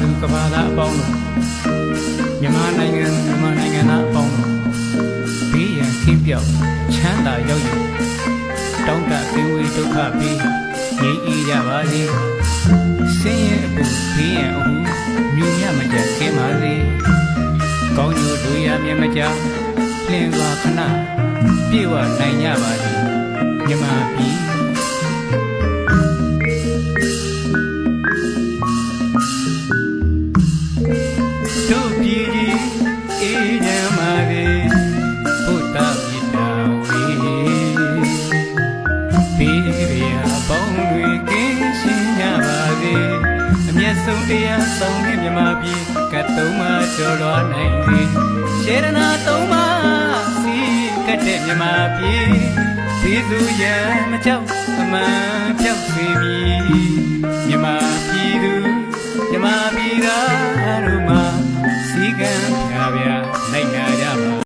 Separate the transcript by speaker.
Speaker 1: သူကဘာသာအပေါင်းတို့မြန်မာနိုင်ငံသားအပေါင်းတို့ဘေးရန်ခင်းပြောက်ချမ်းသာရောက်ယူတောင်းတကင်းဝေးဒုက္ခပြီးငြိမ်းအေးကြပါစေဆင်းရဲအပူဘေးရန်အဟုမြူမြမကြခင်းပါစေကောင်းကျိုးတို့ရမြတ်မကြလင်းစွာခဏပြေဝနိုင်ကြပါစေမြန်မာပြည်တို့ပြည်ကြီးအေးချမ်းပါစေဘုဒ္ဓမြတ်တော်ဝေဘေးရန်ပေါင်းတွေကင်းရှင်းကြပါစေအမျက်ဆုံးတရားဆောင်တဲ့မြန်မာပြည်ကတ်သုံးပါကျော်လွှားနိုင်စေရှေရနာသုံးပါစီကတ်တဲ့မြန်မာပြည်ဘေးသူရန်မကြောက်အမှန်ဖြောက်စေမည်မြန်မာပြည်သူမြန်မာပြည်သားတို့မှာစီကံပြပြ